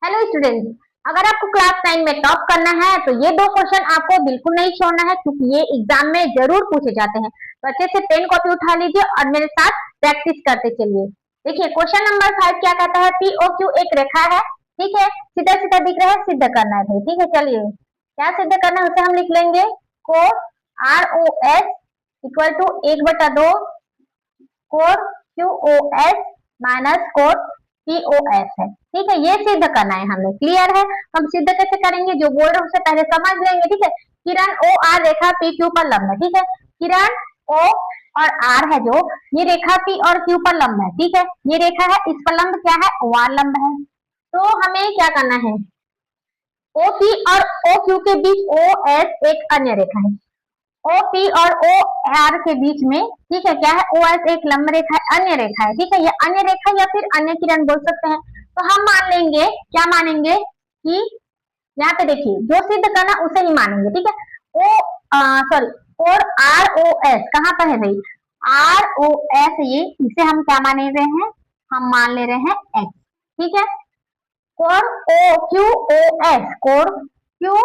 Hello students, अगर आपको class 9 में टॉप करना है तो ये दो क्वेश्चन आपको बिल्कुल नहीं छोड़ना है, क्योंकि ये एग्जाम में जरूर पूछे जाते हैं। तो अच्छे से पेन कॉपी उठा लीजिए और मेरे साथ प्रैक्टिस करते चलिए। देखिए क्वेश्चन नंबर 5 क्या कहता है, पी ओ क्यू एक रेखा है, ठीक है, सीधा सीधा दिख रहा है, सिद्ध करना है भाई। ठीक है, चलिए क्या सिद्ध करना है उसे हम लिख लेंगे। कोड R O S equal to 1/2 कोड क्यू ओ एस माइनस कोड पी ओ एस है। ठीक है, ये सिद्ध करना है हमें। क्लियर है? हम सिद्ध कैसे करेंगे, जो बोल रहे उसे पहले समझ लेंगे। ठीक है, किरण ओ आर रेखा पी क्यू पर लंब है। ठीक है, किरण ओ और आर है जो, ये रेखा पी और क्यू पर लंब है। ठीक है, ये रेखा है, इस पर लंब क्या है, ओ आर लंब है। तो हमें क्या करना है, ओ पी और ओ क्यू के बीच ओ एस एक अन्य रेखा है। ओ पी और ओ आर के बीच में, ठीक है, क्या है, ओ एस एक लंब रेखा है, अन्य रेखा है। ठीक है, ये अन्य रेखा या फिर अन्य किरण बोल सकते हैं। तो हम मान लेंगे, क्या मानेंगे कि यहाँ पे देखिए जो सिद्ध करना उसे ही मानेंगे। ठीक है, ओ सॉरी, और आर ओ एस कहाँ पर है भाई, आर ओ एस, ये इसे हम क्या मान रहे हैं, हम मान ले रहे हैं एक्स। ठीक है, कोण ओ क्यू ओ एस, कोण क्यू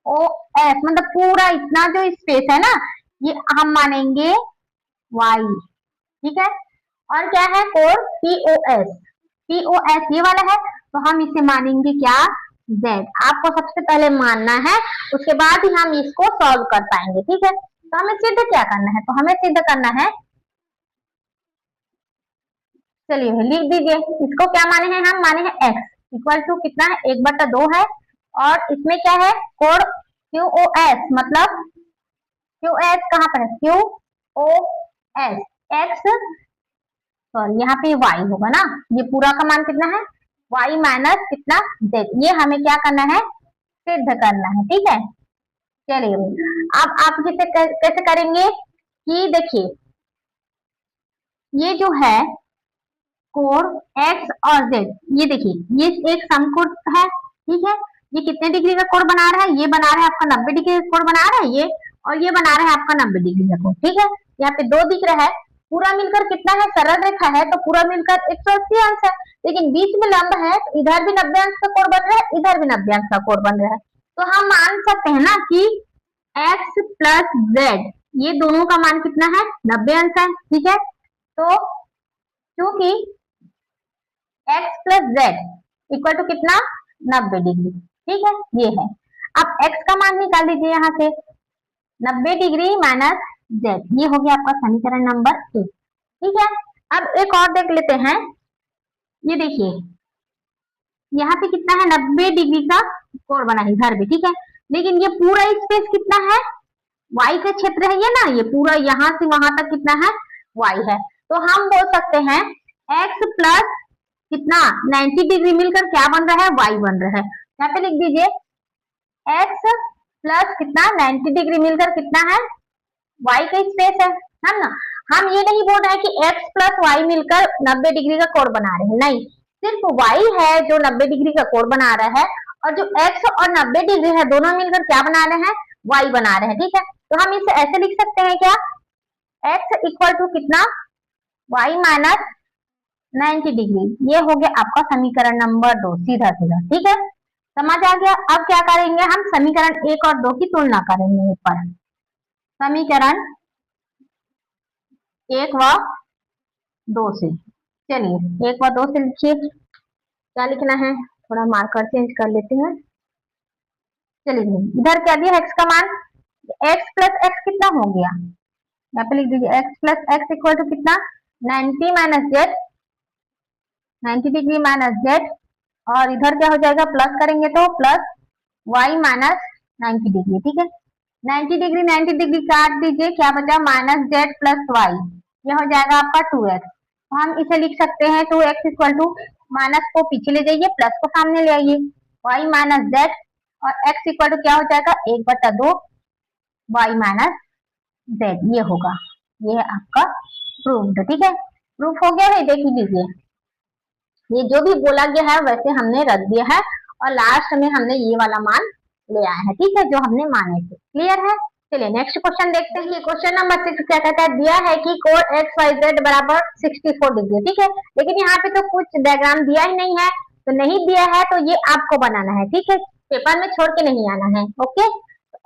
ओ एस मतलब पूरा इतना जो स्पेस है ना, ये हम मानेंगे वाई। ठीक है, और क्या है, कोण P O S, P O S ये वाला है, तो हम इसे मानेंगे क्या, जेड। आपको सबसे पहले मानना है, उसके बाद ही हम इसको सॉल्व कर पाएंगे। ठीक है, तो हमें सिद्ध क्या करना है, तो हमें सिद्ध करना है, चलिए लिख दीजिए, इसको क्या माने हैं, हम माने हैं एक्स इक्वल टू कितना है, 1/2 है, और इसमें क्या है, कोण क्यू ओ एस मतलब क्यू एस कहाँ पर है, Q O S X, sorry यहाँ पे वाई होगा ना, ये पूरा का मान कितना है, वाई माइनस कितना, जेड। ये हमें क्या करना है, सिद्ध करना है। ठीक है, चलिए अब आप किसे कैसे करेंगे कि देखिए, ये जो है कोण एक्स और जेड, ये देखिए ये एक समकोण है। ठीक है, ये कितने डिग्री का कोण बना रहा है, ये बना रहा है आपका 90 डिग्री का कोण बना रहा है ये, और ये बना रहा है आपका 90 डिग्री का कोण। ठीक है, यहाँ पे दो दिख रहा है, पूरा मिलकर कितना है, सरल रेखा है तो पूरा मिलकर 180 अंश है, लेकिन बीच में लंब है तो इधर भी 90 अंश का कोण बन रहा है, इधर भी 90 अंश का कोण बन रहा है। तो हम मान सकते हैं ना कि एक्स प्लस जेड ये दोनों का मान कितना है, 90 अंश है। ठीक है, तो क्योंकि X plus Z equal to कितना, 90 डिग्री। ठीक है, ये है। अब एक्स का मान निकाल लीजिए यहाँ से, 90 डिग्री माइनस जेड, ये हो गया आपका समीकरण नंबर 1। ठीक है, अब एक और देख लेते हैं, ये देखिए यहाँ पे कितना है, 90 डिग्री का कोण बना है इधर भी। ठीक है, लेकिन ये पूरा स्पेस कितना है, वाई का क्षेत्र है ये ना, ये पूरा यहाँ से वहां तक कितना है, वाई है। तो हम बोल सकते हैं एक्स प्लस कितना, 90 डिग्री मिलकर क्या बन रहा है, वाई बन रहा है। यहाँ पे लिख दीजिए एक्स प्लस कितना, 90 डिग्री मिलकर कितना है, वाई का स्पेस है ना। हम ये नहीं बोल रहे हैं कि एक्स प्लस वाई मिलकर 90 डिग्री का कोण बना रहे हैं, नहीं, सिर्फ वाई है जो 90 डिग्री का कोण बना रहा है, और जो एक्स और 90 डिग्री है दोनों मिलकर क्या बना रहे हैं, वाई बना रहे हैं। ठीक है, तो हम इसे ऐसे लिख सकते हैं क्या, एक्स इक्वल टू कितना, वाई माइनस 90 डिग्री, ये हो गया आपका समीकरण नंबर 2, सीधा सीधा। ठीक है, समझ आ गया। अब क्या करेंगे, हम समीकरण 1 और 2 की तुलना करेंगे ऊपर, समीकरण 1 व 2 से। चलिए 1 व 2 से लिखिए, क्या लिखना है, थोड़ा मार्कर चेंज कर लेते हैं। चलिए इधर क्या दिया, एक्स का मान, एक्स प्लस एक्स कितना हो गया, यहाँ पे लिख दीजिए X plus X equal to कितना, 90 minus Z, 90 degree minus Z, और इधर क्या हो जाएगा, प्लस करेंगे तो प्लस वाई माइनस 90 डिग्री। ठीक है, 90 डिग्री 90 डिग्री काट दीजिए, क्या बचा, माइनस जेड प्लस वाई, यह हो जाएगा आपका 2x। तो हम इसे लिख सकते हैं 2x इक्वल टू, माइनस को पीछे ले जाइए, प्लस को सामने ले आइए, वाई माइनस जेड, और x इक्वल टू क्या हो जाएगा, 1/2 वाई माइनस जेड, ये होगा, ये है आपका प्रूफ। ठीक है, प्रूफ हो गया है, देख लीजिए, ये जो भी बोला गया है वैसे हमने रख दिया है, और लास्ट में हमने ये वाला मान ले आए हैं। ठीक है, जो हमने माने थे। क्लियर है? चलिए नेक्स्ट क्वेश्चन देखते हैं। क्वेश्चन नंबर 6 क्या कहता है, दिया है कि कोण एक्स वाई जेड बराबर 64 डिग्री। ठीक है, लेकिन यहाँ पे तो कुछ डायग्राम दिया ही नहीं है, तो नहीं दिया है तो ये आपको बनाना है, ठीक है, पेपर में छोड़ के नहीं आना है। ओके,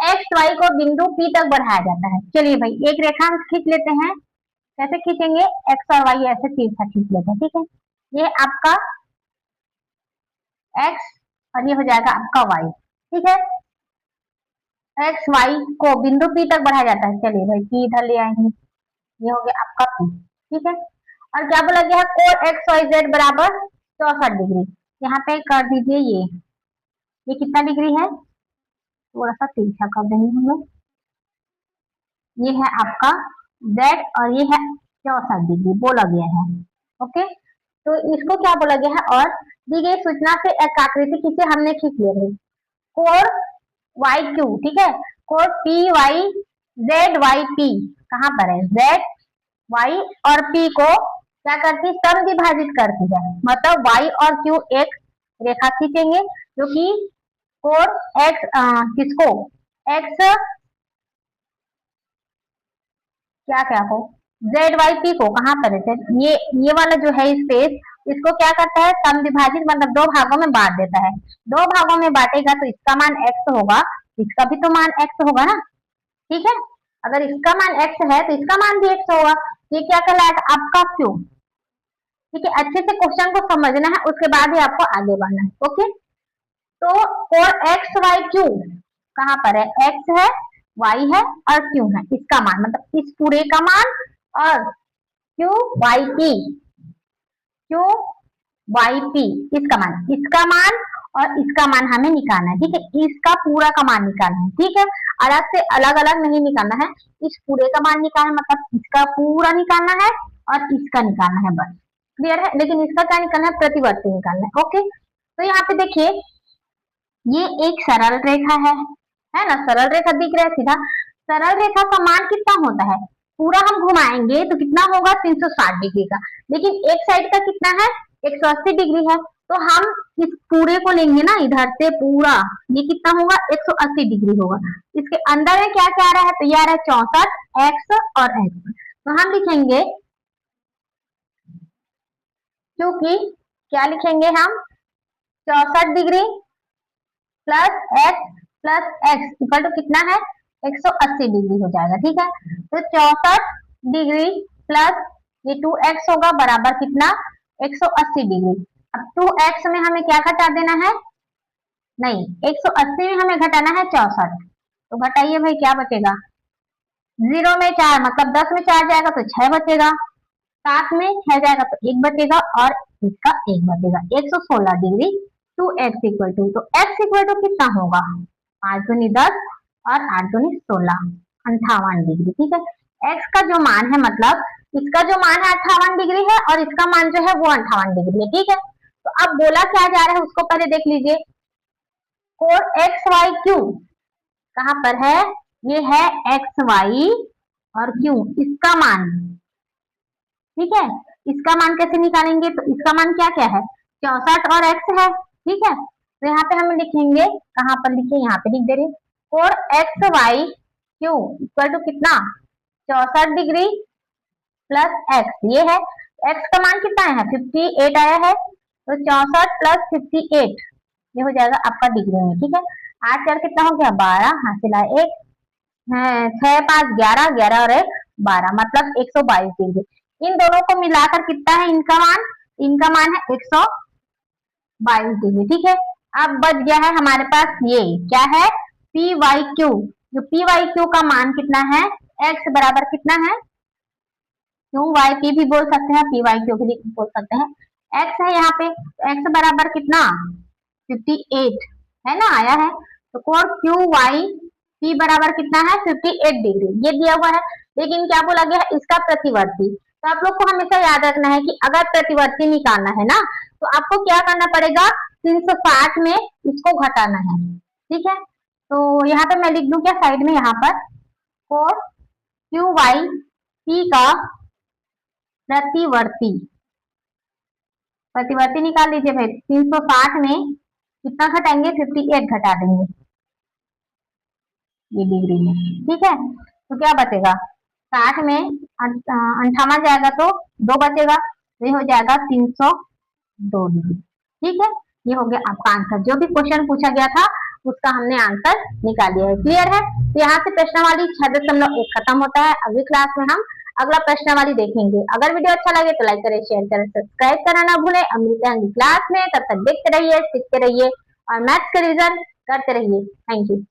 एक्स वाई को बिंदु पी तक बढ़ाया जाता है। चलिए भाई एक रेखा हम खींच लेते हैं। कैसे खींचेंगे, एक्स और वाई ऐसे तिरछा खींच लेते हैं, ठीक है। ये आपका एक्स और ये हो जाएगा आपका वाई, ठीक है। एक्स वाई को बिंदु पी तक बढ़ाया जाता है। चलिए भाई पी इधर ले आएंगे, ये हो गया आपका पी, ठीक है। और क्या बोला गया है, कोण एक्स वाई जेड बराबर 64 डिग्री। यहाँ पे कर दीजिए ये कितना डिग्री है, थोड़ा सा तिरछा कर देंगे हम लोग। ये है आपका जेड और ये है 64 डिग्री बोला गया है। ओके, तो इसको क्या बोला गया है, और दी गई सूचना से एक आकृति खींचे, हमने खींच लिया है कोण वाई क्यू, ठीक है। कोण P Y Z Y P कहाँ पर है, जेड वाई और पी को क्या करती है, सम विभाजित करती है। मतलब वाई और क्यू एक रेखा खींचेंगे जो कि कोण एक्स किसको एक्स क्या क्या को जेड वाई पी को कहाँ पर है, ये वाला जो है स्पेस, इसको क्या करता है, सम विभाजित मतलब दो भागों में बांट देता है। दो भागों में बांटेगा तो इसका मान एक्स होगा, इसका भी तो मान एक्स होगा ना, ठीक है। अगर इसका मान एक्स है तो इसका मान भी एक्स होगा। ये क्या कहलाएगा, आपका क्यू, ठीक है। अच्छे से क्वेश्चन को समझना है, उसके बाद ही आपको आगे बढ़ना है। ओके, तो कोण एक्स वाई क्यू कहाँ पर है, एक्स है वाई है और क्यू है, इसका मान मतलब इस पूरे का मान, और Q Y P, Q Y P इसका मान और इसका मान हमें निकालना है, ठीक है। इसका पूरा का मान निकालना है, ठीक है। अलग से अलग अलग नहीं निकालना है, इस पूरे का मान निकालना है, मतलब इसका पूरा निकालना है और इसका निकालना है, बस क्लियर है। लेकिन इसका क्या निकालना है, प्रतिवर्ती निकालना है। ओके, तो यहाँ पे देखिए ये एक सरल रेखा है ना, सरल रेखा दिख रहा है सीधा। सरल रेखा का मान कितना होता है, पूरा हम घुमाएंगे तो कितना होगा 360 डिग्री का, लेकिन एक साइड का कितना है 180 डिग्री है। तो हम इस पूरे को लेंगे ना इधर से पूरा, ये कितना होगा 180 डिग्री होगा। इसके अंदर में क्या क्या आ रहा है, तो ये आ रहा है 64 एक्स और एक्स, तो हम लिखेंगे क्योंकि क्या लिखेंगे हम 64 degree plus X equal to कितना है 180 डिग्री हो जाएगा, ठीक है। तो 64 डिग्री प्लस ये 2x होगा बराबर कितना 180 डिग्री। अब 2x में हमें क्या घटा देना है, नहीं 180 में हमें घटाना है 64, तो घटाइए भाई क्या बचेगा, 0 में 4 मतलब 10 में 4 जाएगा तो 6 बचेगा, 7 में 6 जाएगा तो 1 बचेगा और इसका 1 बचेगा, 116 डिग्री 2x इक्वल टू, तो x इक्वल टू कितना होगा 5 दूनी 10 और 8 दूनी 16 58 डिग्री, ठीक है। x का जो मान है मतलब इसका जो मान है 58 डिग्री है और इसका मान जो है वो 58 डिग्री है, ठीक है। तो अब बोला क्या जा रहा है उसको पहले देख लीजिए, कोण एक्स वाई क्यू कहाँ पर है, ये है एक्स वाई और क्यू, इसका मान, ठीक है। इसका मान कैसे निकालेंगे, तो इसका मान क्या क्या है 64 और x है, ठीक है। तो यहाँ पे हम लिखेंगे, कहाँ पर लिखे, यहाँ पे लिख दे रहे, कोण X Y Q equal to कितना 64 डिग्री प्लस एक्स, ये है x का मान कितना है 58 आया है, तो 64 प्लस 58 ये हो जाएगा आपका डिग्री में, ठीक है। 8 4 कितना हो गया 12, हासिल आया 1, 6 5 11, 11 और 1 12 मतलब 122 डिग्री। इन दोनों को मिलाकर कितना है इनका मान है 122 डिग्री, ठीक है। अब बच गया है हमारे पास ये क्या है पी वाई क्यू, जो पी वाई क्यू का मान कितना है x बराबर कितना है, क्यू वाई पी भी बोल सकते हैं, पी वाई क्यू भी बोल सकते हैं, x है यहाँ पे, x बराबर कितना 58 है ना आया है, तो कोण क्यू वाई पी बराबर कितना है 58 डिग्री ये दिया हुआ है। लेकिन क्या बोला गया है इसका प्रतिवर्ती, तो आप लोग को हमेशा याद रखना है कि अगर प्रतिवर्ती निकालना है ना तो आपको क्या करना पड़ेगा 360 में इसको घटाना है, ठीक है। तो यहाँ पे मैं लिख दूं क्या साइड में, यहाँ पर कोण क्यू वाई पी का प्रतिवर्ती निकाल लीजिए भाई, 360 में कितना घटाएंगे 58 घटा देंगे ये डिग्री में, ठीक है। तो क्या बचेगा 60 में 58 जाएगा तो 2 बचेगा, तो ये हो जाएगा 302 डिग्री, ठीक है। ये हो गया आपका आंसर। जो भी क्वेश्चन पूछा गया था उसका हमने आंसर निकाल लिया है। क्लियर है? तो यहाँ से प्रश्नावली 6.1 खत्म होता है। अगली क्लास में हम अगला प्रश्नावली देखेंगे। अगर वीडियो अच्छा लगे तो लाइक करें, शेयर करें, सब्सक्राइब करना ना भूलें। अब मिलते हैं अगली क्लास में, तब तक देखते रहिए, सीखते रहिए और मैथ्स के रिजल्ट करते रहिए। Thank you.